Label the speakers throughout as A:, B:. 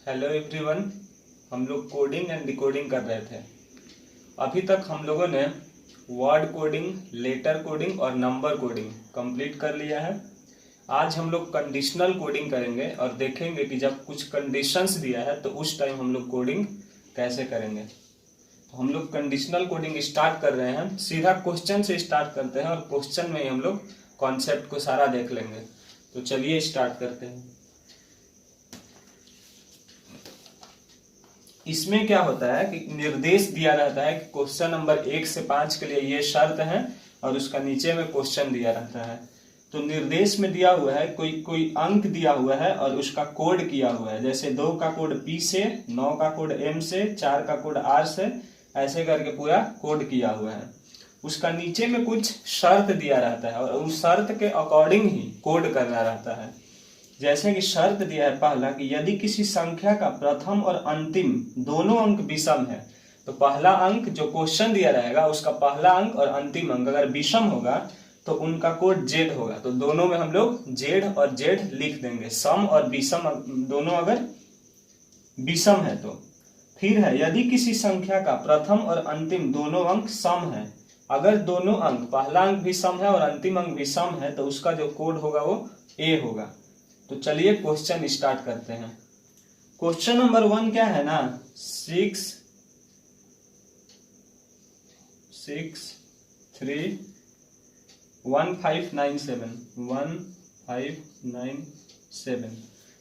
A: Hello everyone. हम लोग coding and decoding कर रहे थे। अभी तक हम लोगों ने वर्ड कोडिंग, लेटर कोडिंग और नंबर कोडिंग कंप्लीट कर लिया है। आज हम लोग कंडीशनल कोडिंग करेंगे और देखेंगे कि जब कुछ कंडीशंस दिया है तो उस टाइम हम लोग कोडिंग कैसे करेंगे। तो हम लोग कंडीशनल कोडिंग स्टार्ट कर रहे हैं। सीधा क्वेश्चन से स्टार्ट करते हैं और क्वेश्चन में ही हम लोग कॉन्सेप्ट को सारा देख लेंगे। तो चलिए स्टार्ट करते हैं। इसमें क्या होता है कि निर्देश दिया रहता है कि क्वेश्चन नंबर 1 से 5 के लिए ये शर्त है और उसका नीचे में क्वेश्चन दिया रहता है। तो निर्देश में दिया हुआ है कोई अंक दिया हुआ है और उसका कोड किया हुआ है। जैसे 2 का कोड P से, 9 का कोड M से, 4 का कोड R से, ऐसे करके पूरा कोड किया हुआ है। उसका नीचे में कुछ शर्त दिया रहता है और उस शर्त के अकॉर्डिंग ही कोड करना रहता है। जैसे कि शर्त दिया है पहला कि यदि किसी संख्या का प्रथम और अंतिम दोनों अंक विषम है तो पहला अंक जो क्वेश्चन दिया रहेगा उसका पहला अंक और अंतिम अंक अगर विषम होगा तो उनका कोड जेड होगा। तो दोनों में हम लोग जेड और जेड लिख देंगे। सम और विषम दोनों अगर विषम है तो। फिर है यदि किसी संख्या का प्रथम और अंतिम दोनों अंक सम है, अगर दोनों अंक पहला अंक भी सम है और अंतिम अंक भी सम है तो उसका जो कोड होगा वो ए होगा। तो चलिए क्वेश्चन स्टार्ट करते हैं। क्वेश्चन नंबर 1 क्या है ना, 6 3 1597।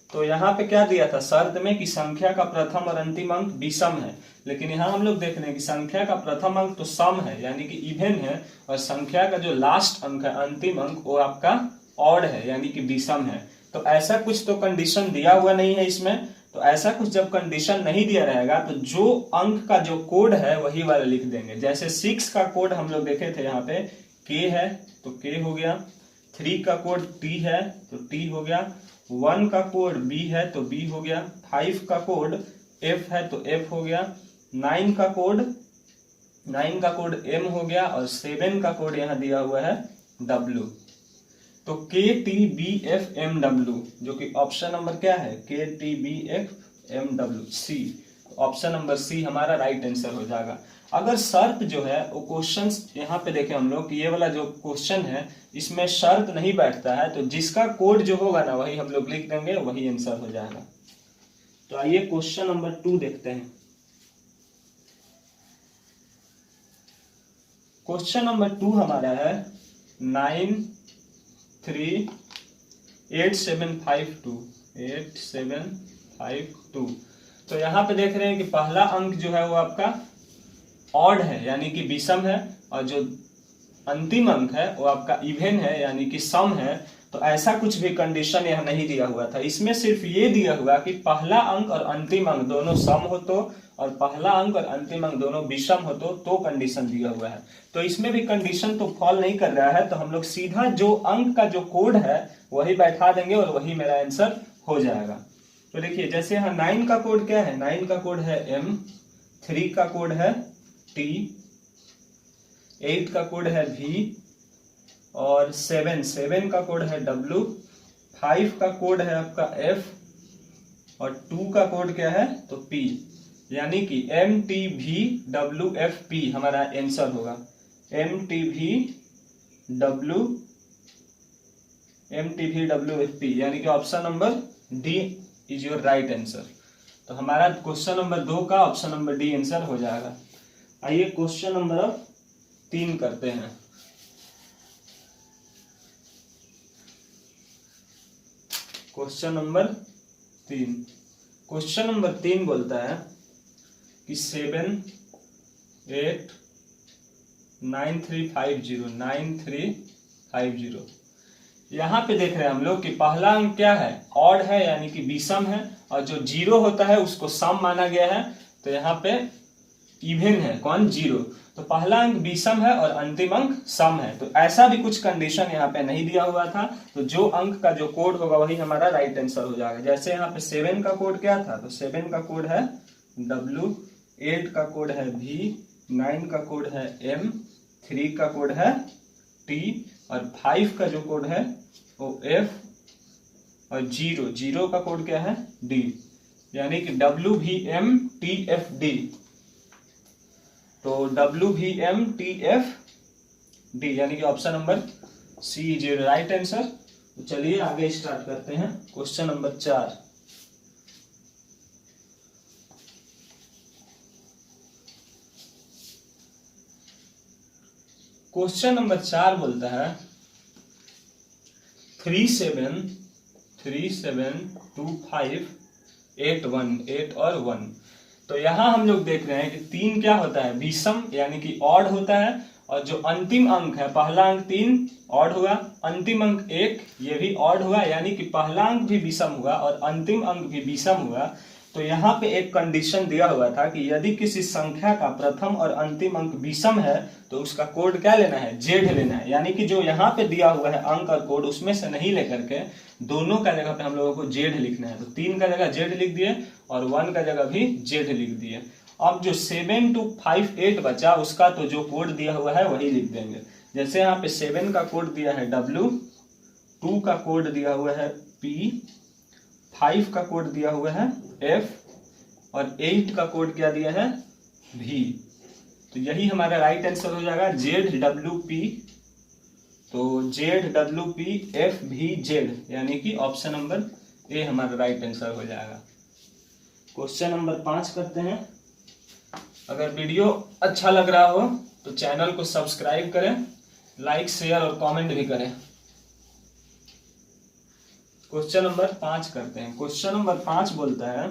A: तो यहाँ पे क्या दिया था शर्त में कि संख्या का प्रथम और अंतिम अंक विषम है, लेकिन यहाँ हम लोग देख रहे हैं कि संख्या का प्रथम अंक तो सम है यानी कि इवन है, और संख्या का जो लास्ट अंक है अंतिम अंक वो आपका ऑड है यानी कि विषम है। तो ऐसा कुछ तो कंडीशन दिया हुआ नहीं है इसमें। तो ऐसा कुछ जब कंडीशन नहीं दिया रहेगा तो जो अंक का जो कोड है वही वाला लिख देंगे। जैसे 6 का कोड हम लोग देखे थे, यहाँ पे के है तो के हो गया, 3 का कोड टी है तो टी हो गया, 1 का कोड बी है तो बी हो गया, 5 का कोड एफ है तो एफ हो गया, 9 का कोड एम हो गया और 7 का कोड यहाँ दिया हुआ है डब्ल्यू। तो K T B F M W जो कि ऑप्शन नंबर क्या है, K T B F M W C. Option number C हमारा राइट आंसर हो जाएगा। अगर शर्त जो है वो क्वेश्चन यहाँ पे देखें हम लोग, ये वाला जो क्वेश्चन है इसमें शर्त नहीं बैठता है तो जिसका कोड जो होगा ना वही हम लोग लिख देंगे, वही आंसर हो जाएगा। तो आइए क्वेश्चन नंबर 2 देखते हैं। क्वेश्चन नंबर 2 हमारा है 93875 तो यहाँ पे देख रहे हैं कि पहला अंक जो है वो आपका ऑड है यानी कि विषम है, और जो अंतिम अंक है वो आपका इवन है यानी कि सम है। तो ऐसा कुछ भी कंडीशन यहाँ नहीं दिया हुआ था। इसमें सिर्फ ये दिया हुआ कि पहला अंक और अंतिम अंक दोनों सम हो तो, और पहला अंक और अंतिम अंक दोनों विषम हो तो कंडीशन दिया हुआ है। तो इसमें भी कंडीशन तो फॉल नहीं कर रहा है, तो हम लोग सीधा जो अंक का जो कोड है वही बैठा देंगे और वही मेरा आंसर हो जाएगा। तो देखिए जैसे यहाँ 9 का कोड क्या है, 9 का कोड है एम, 3 का कोड है टी, 8 का कोड है V, और 7 का कोड है W, 5 का कोड है आपका F, और 2 का कोड क्या है तो P, यानी कि MTVWFP हमारा आंसर होगा। MTVWFP यानी कि option number D is your right answer. तो हमारा क्वेश्चन नंबर 2 का ऑप्शन नंबर डी आंसर हो जाएगा। आइए क्वेश्चन नंबर 3 करते हैं। क्वेश्चन नंबर 3 बोलता है कि 789350 यहाँ पे देख रहे हैं हम लोग कि पहला अंक क्या है, ऑड है यानी कि विषम है, और जो जीरो होता है उसको सम माना गया है। तो यहाँ पे इवन है कौन, जीरो। तो पहला अंक विषम है और अंतिम अंक सम है। तो ऐसा भी कुछ कंडीशन यहाँ पे नहीं दिया हुआ था। तो जो अंक का जो कोड होगा वही हमारा राइट आंसर हो जाएगा। जैसे यहाँ पे 7 का कोड क्या था, तो 7 का कोड है W, 8 का कोड है V, 9 का कोड है M, 3 का कोड है T, और 5 का जो कोड है वो F, और 0 का कोड क्या है D। यानी कि WVMTFD। तो WVMTFD यानी कि option number C is your right answer. तो चलिए आगे स्टार्ट करते हैं क्वेश्चन नंबर 4। क्वेश्चन नंबर 4 बोलता है 372581 और 1। तो यहां हम लोग देख रहे हैं कि 3 क्या होता है, विषम यानी कि ऑड होता है, और जो अंतिम अंक है, पहला अंक 3 ऑड हुआ, अंतिम अंक 1 ये भी ऑड हुआ, यानी कि पहला अंक भी विषम हुआ और अंतिम अंक भी विषम हुआ। तो यहाँ पे एक कंडीशन दिया हुआ था कि यदि किसी संख्या का प्रथम और अंतिम अंक विषम है तो उसका कोड क्या लेना है, जेड लेना है। यानी कि जो यहाँ पे दिया हुआ है अंक और कोड उसमें से नहीं लेकर के दोनों का जगह पे हम लोगों को जेड लिखना है। तो 3 का जगह जेड लिख दिए और 1 का जगह भी जेड लिख दिए। अब जो 7258 बचा उसका तो जो कोड दिया हुआ है वही लिख देंगे। जैसे यहाँ पे 7 का कोड दिया है W, 2 का कोड दिया हुआ है P, 5 का कोड दिया हुआ है F और 8 का कोड क्या दिया है V। तो यही हमारा राइट आंसर हो जाएगा ZWP। तो ZWPFVZ यानी कि ऑप्शन नंबर ए हमारा राइट आंसर हो जाएगा। क्वेश्चन नंबर 5 करते हैं। अगर वीडियो अच्छा लग रहा हो तो चैनल को सब्सक्राइब करें, लाइक शेयर और कमेंट भी करें। क्वेश्चन नंबर 5 करते हैं। क्वेश्चन नंबर 5 बोलता है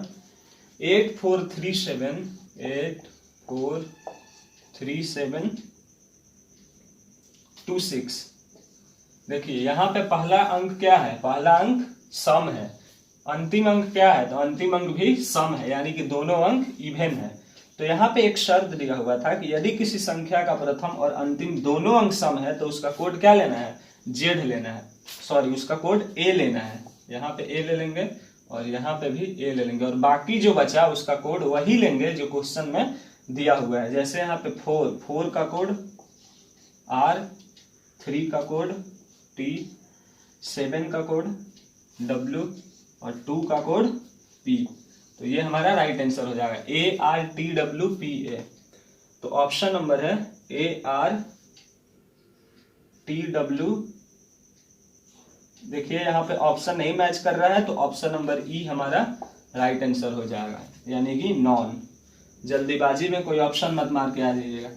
A: 843726। देखिए यहाँ पे पहला अंक क्या है, पहला अंक सम है, अंतिम अंक क्या है, तो अंतिम अंक भी सम है, यानी कि दोनों अंक इवन है। तो यहाँ पे एक शर्त दिया हुआ था कि यदि किसी संख्या का प्रथम और अंतिम दोनों अंक सम है तो उसका कोड क्या लेना है, जेड लेना है, सॉरी उसका कोड ए लेना है। यहाँ पे ए ले लेंगे और यहाँ पे भी ए ले लेंगे और बाकी जो बचा उसका कोड वही लेंगे जो क्वेश्चन में दिया हुआ है। जैसे यहाँ पे 4 का कोड R, 3 का कोड T, 7 का कोड W और 2 का कोड P। तो ये हमारा राइट आंसर हो जाएगा ARTWPA। तो ऑप्शन नंबर है ARTW। देखिए यहाँ पे ऑप्शन नहीं मैच कर रहा है तो ऑप्शन नंबर ई हमारा राइट आंसर हो जाएगा, यानी कि नॉन। जल्दीबाजी में कोई ऑप्शन मत मार के आ जाइएगा।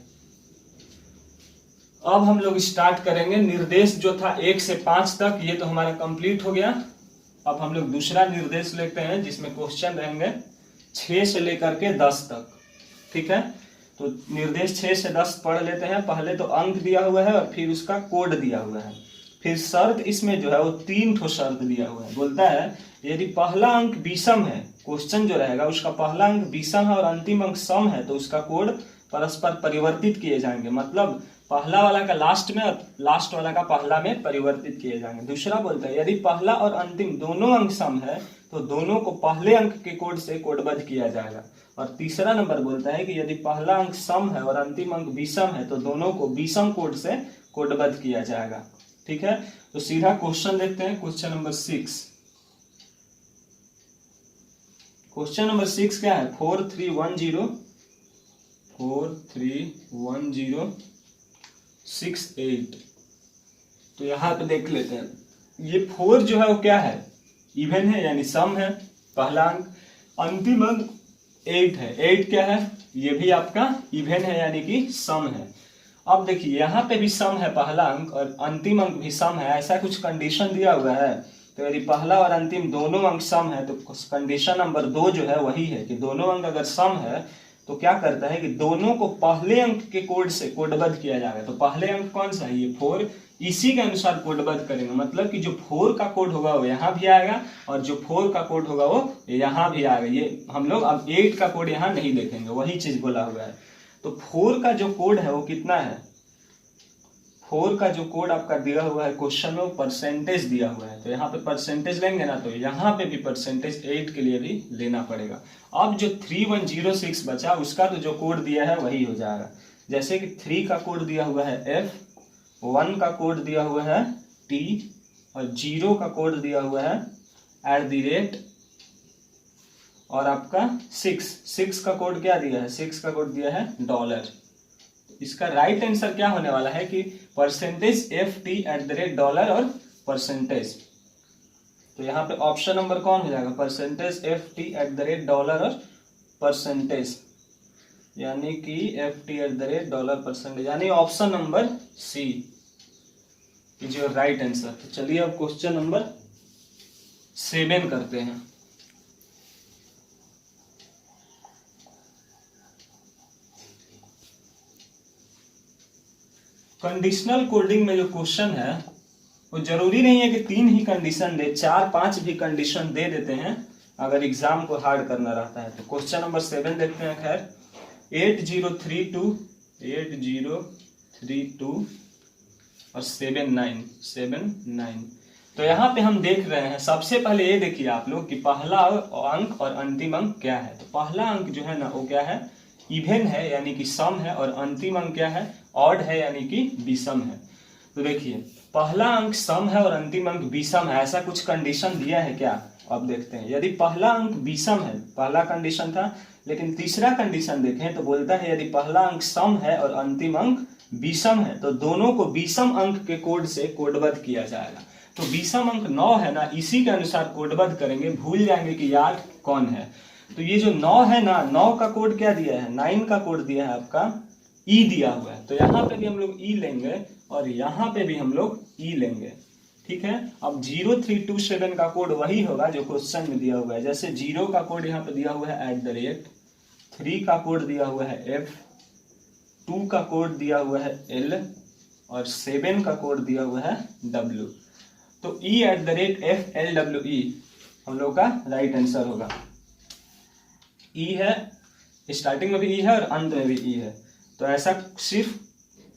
A: अब हम लोग स्टार्ट करेंगे निर्देश जो था 1 से 5 तक, ये तो हमारा कंप्लीट हो गया। अब हम लोग दूसरा निर्देश लेते हैं जिसमें क्वेश्चन रहेंगे 6 से लेकर के 10 तक। ठीक है, तो निर्देश 6 से 10 पढ़ लेते हैं। पहले तो अंक दिया हुआ है और फिर उसका कोड दिया हुआ है। फिर शर्त इसमें जो है वो 3 ठो शर्त दिया हुआ है। बोलता है यदि पहला अंक विषम है, क्वेश्चन जो रहेगा उसका पहला अंक विषम है और अंतिम अंक सम है तो उसका कोड परस्पर परिवर्तित किए जाएंगे। मतलब पहला वाला का लास्ट में और लास्ट वाला का पहला में परिवर्तित किए जाएंगे। दूसरा बोलता है यदि पहला और अंतिम दोनों अंक सम है तो दोनों को पहले अंक के कोड से कोडबद्ध किया जाएगा। और तीसरा नंबर बोलता है कि यदि पहला अंक सम है और अंतिम अंक विषम है तो दोनों को विषम कोड से कोडबद्ध किया जाएगा। ठीक है, तो सीधा क्वेश्चन देखते हैं। Question number 6। क्वेश्चन नंबर 6 क्या है, 431068। तो यहां पे देख लेते हैं, ये 4 जो है वो क्या है, इवन है यानी सम है, पहला अंक। अंतिम अंक 8 है, 8 क्या है, ये भी आपका इवन है यानी कि सम है। अब देखिए यहाँ पे भी सम है पहला अंक और अंतिम अंक भी सम है, ऐसा कुछ कंडीशन दिया हुआ है। तो यदि पहला और अंतिम दोनों अंक सम है तो कंडीशन नंबर 2 जो है वही है कि दोनों अंक अगर सम है तो क्या करता है कि दोनों को पहले अंक के कोड से कोडबद्ध किया जाएगा। तो पहले अंक कौन सा है, ये 4, इसी के अनुसार कोडबद्ध करेंगे। मतलब कि जो 4 का कोड होगा वो यहाँ भी आएगा और जो 4 का कोड होगा वो यहाँ भी आएगा। ये हम लोग अब 8 का कोड यहाँ नहीं देखेंगे, वही चीज बोला हुआ है। तो 4 का जो कोड है वो कितना है, 4 का जो कोड आपका दिया हुआ है क्वेश्चन में परसेंटेज दिया हुआ है। तो यहाँ पे परसेंटेज लेंगे ना तो यहाँ पे भी परसेंटेज 8 के लिए भी लेना पड़ेगा। अब जो 3106 बचा उसका तो जो कोड दिया है वही हो जाएगा। जैसे कि 3 का कोड दिया हुआ है F, 1 का कोड दिया हुआ है T और 0 का कोड दिया हुआ है @ और आपका 6 का कोड क्या दिया है, 6 का कोड दिया है डॉलर। इसका राइट आंसर क्या होने वाला है कि %FT@$ और परसेंटेज। तो यहाँ पे ऑप्शन नंबर कौन हो जाएगा, %FT@$ और परसेंटेज, यानी कि FT@$ परसेंटेज, यानी option number C is your right answer. तो चलिए अब क्वेश्चन नंबर 7 करते हैं। कंडीशनल कोडिंग में जो क्वेश्चन है वो जरूरी नहीं है कि 3 ही कंडीशन दे, 4-5 भी कंडीशन दे देते हैं अगर एग्जाम को हार्ड करना रहता है। तो क्वेश्चन नंबर 7 देखते हैं। खैर 8032 और 79। तो यहाँ पे हम देख रहे हैं, सबसे पहले ये देखिए आप लोग कि पहला अंक और अंतिम अंक क्या है। तो पहला अंक जो है ना वो क्या है, इवन है यानी कि सम है, और अंतिम अंक क्या है, ऑड है यानी कि विषम है। तो देखिए पहला अंक सम है और अंतिम अंक विषम है, ऐसा कुछ कंडीशन दिया है क्या, अब देखते हैं। यदि पहला अंक विषम है, पहला कंडीशन था, लेकिन तीसरा कंडीशन देखें तो बोलता है यदि पहला अंक सम है और अंतिम अंक विषम है तो दोनों को विषम अंक के कोड से कोडबद्ध किया जाएगा। तो विषम अंक 9 है ना, इसी के अनुसार कोडबद्ध करेंगे, भूल जाएंगे कि यार कौन है। तो ये जो 9 है ना, 9 का कोड क्या दिया है, 9 का कोड दिया है आपका ई दिया हुआ है। तो यहाँ पे भी हम लोग ई लेंगे और यहाँ पे भी हम लोग ई लेंगे, ठीक है। अब 0327 का कोड वही होगा जो क्वेश्चन में दिया हुआ है। जैसे 0 का कोड यहाँ पे दिया हुआ है @ 3 का कोड दिया हुआ है F, 2 का कोड दिया हुआ है L और 7 का कोड दिया हुआ है W। तो E@FLWE हम लोग का राइट आंसर होगा। ई है, स्टार्टिंग में भी ई है और अंत में भी ई है। तो ऐसा सिर्फ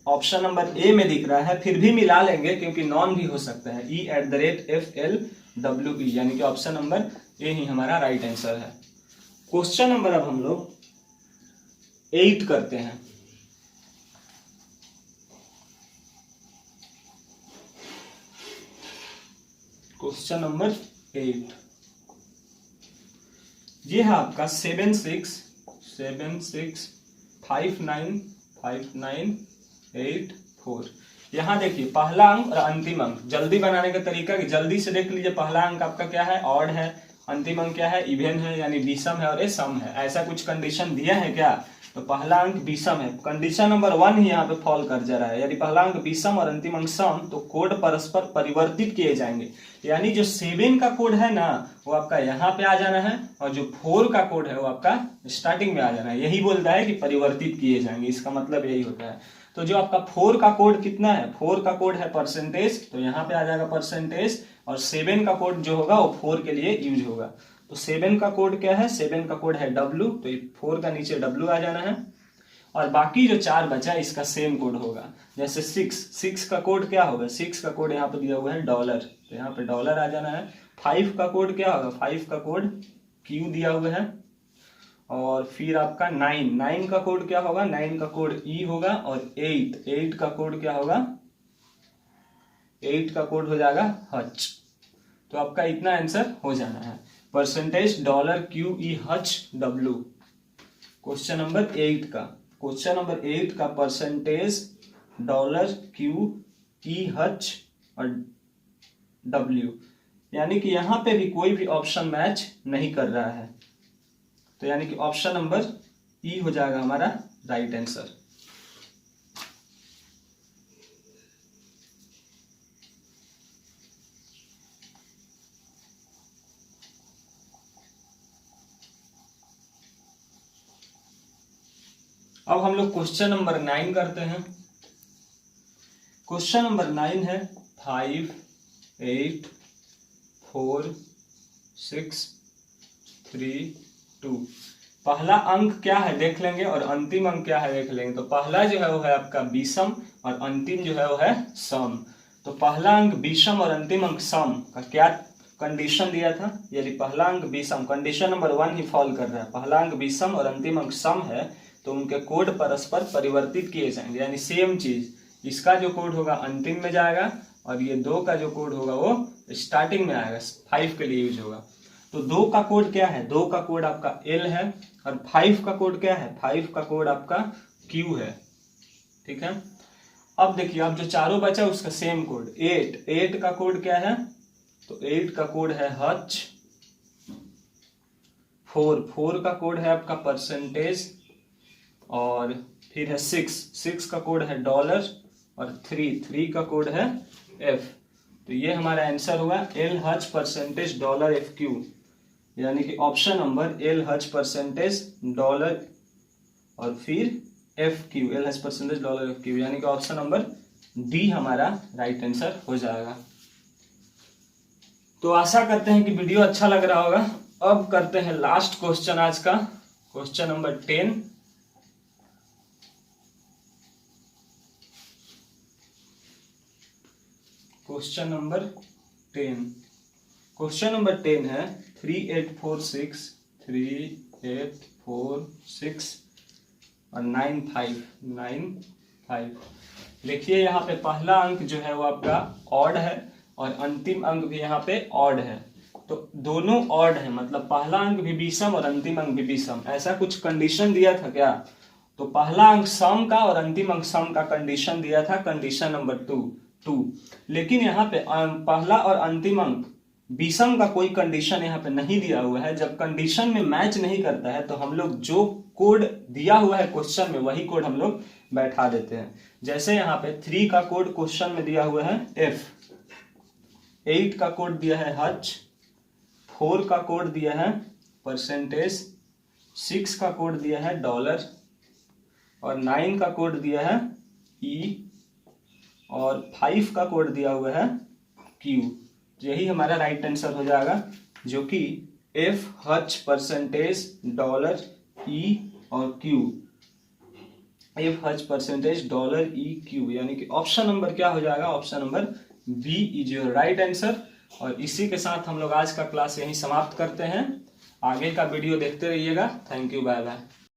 A: ऑप्शन नंबर ए में दिख रहा है, फिर भी मिला लेंगे क्योंकि नॉन भी हो सकता है। E@FLWE यानी कि ऑप्शन नंबर ए ही हमारा राइट आंसर है। क्वेश्चन नंबर अब हम लोग 8 करते हैं। क्वेश्चन नंबर 8 ये है आपका 765954। यहाँ देखिए पहला अंक और अंतिम अंक, जल्दी बनाने का तरीका कि जल्दी से देख लीजिए। पहला अंक आपका क्या है, ऑड है, अंतिम अंक क्या है, इवन है यानी विषम है, और ये सम है। ऐसा कुछ कंडीशन दिया है क्या, तो पहला अंक विषम है। कंडीशन नंबर 1 ही यहाँ पे फॉल कर जा रहा है। यदि पहला अंक विषम और अंतिम अंक सम तो कोड परस्पर परिवर्तित किए जाएंगे, यानी जो 7 का कोड है ना वो आपका यहाँ पे आ जाना है और जो 4 का कोड है वो आपका स्टार्टिंग में आ जाना है। यही बोलता है कि परिवर्तित किए जाएंगे, इसका मतलब यही होता है। तो जो आपका 4 का कोड कितना है, 4 का कोड है परसेंटेज, तो यहाँ पे आ जाएगा परसेंटेज, और 7 का कोड जो होगा वो 4 के लिए यूज होगा। तो 7 का कोड क्या है, 7 का कोड है W, तो 4 का नीचे W आ जाना है। और बाकी जो 4 बचा इसका सेम कोड होगा। जैसे 6 का कोड क्या होगा, 6 का कोड यहाँ पे दिया हुआ है डॉलर, तो यहाँ पे डॉलर आ जाना है। 5 का कोड क्या होगा, 5 का कोड Q दिया हुआ है। और फिर आपका 9 का कोड क्या होगा, 9 का कोड E होगा। और 8 का कोड क्या होगा, 8 का कोड हो जाएगा H। तो आपका इतना आंसर हो जाना है, परसेंटेज $QEHW। क्वेश्चन नंबर 8 का, क्वेश्चन नंबर 8 का परसेंटेज $QEH यानी कि यहाँ पे भी कोई भी ऑप्शन मैच नहीं कर रहा है, तो यानी कि ऑप्शन नंबर ई हो जाएगा हमारा राइट आंसर। अब हम लोग क्वेश्चन नंबर 9 करते हैं। क्वेश्चन नंबर 9 है 5 8 4 6 3 2। पहला अंक क्या है देख लेंगे और अंतिम अंक क्या है देख लेंगे। तो पहला जो है वो है आपका विषम और अंतिम जो है वो है सम। तो पहला अंक विषम और अंतिम अंक सम का क्या कंडीशन दिया था, यदि पहला अंक विषम, कंडीशन नंबर 1 ही फॉल कर रहा है, पहला अंक विषम और अंतिम अंक सम है तो उनके कोड परस्पर परिवर्तित किए जाएंगे, यानी सेम चीज, इसका जो कोड होगा अंतिम में जाएगा और ये 2 का जो कोड होगा वो स्टार्टिंग में आएगा, 5 के लिए यूज होगा। तो 2 का कोड क्या है, 2 का कोड आपका L है, और 5 का कोड क्या है, 5 का कोड आपका Q है। ठीक है, अब देखिए अब जो चारों बचा उसका सेम कोड 8 का कोड क्या है, तो 8 का कोड है हच। 4 का कोड है आपका परसेंटेज, और फिर है 6 का कोड है डॉलर, और 3 का कोड है F। तो ये हमारा आंसर हुआ L Hutch percentage dollar FQ, यानी कि option number L Hutch percentage dollar और फिर FQ, L Hutch percentage dollar FQ, यानी कि ऑप्शन नंबर D हमारा राइट आंसर हो जाएगा। तो आशा करते हैं कि वीडियो अच्छा लग रहा होगा। अब करते हैं लास्ट क्वेश्चन आज का, question number 10। Question number 10, question number 10 है 3846 और 95। देखिए यहाँ पे पहला अंक जो है वो आपका ऑड है और अंतिम अंक भी यहाँ पे ऑड है, तो दोनों ऑड है, मतलब पहला अंक भी विषम और अंतिम अंक भी विषम। ऐसा कुछ कंडीशन दिया था क्या, तो पहला अंक सम का और अंतिम अंक सम का कंडीशन दिया था, कंडीशन नंबर 2। लेकिन यहाँ पे पहला और अंतिम अंक विषम का कोई कंडीशन यहाँ पे नहीं दिया हुआ है। जब कंडीशन में मैच नहीं करता है तो हम लोग जो कोड दिया हुआ है क्वेश्चन में वही कोड हम लोग बैठा देते हैं। जैसे यहाँ पे 3 का कोड क्वेश्चन में दिया हुआ है F, 8 का कोड दिया है हच, 4 का कोड दिया है परसेंटेज, 6 का कोड दिया है डॉलर, और 9 का कोड दिया है E, और 5 का कोड दिया हुआ है Q। यही हमारा राइट आंसर हो जाएगा, जो कि F Hutch percentage dollar E और Q, F Hutch percentage dollar E Q, यानी कि ऑप्शन नंबर क्या हो जाएगा, option number B is your right answer. और इसी के साथ हम लोग आज का क्लास यहीं समाप्त करते हैं। आगे का वीडियो देखते रहिएगा। Thank you, bye bye.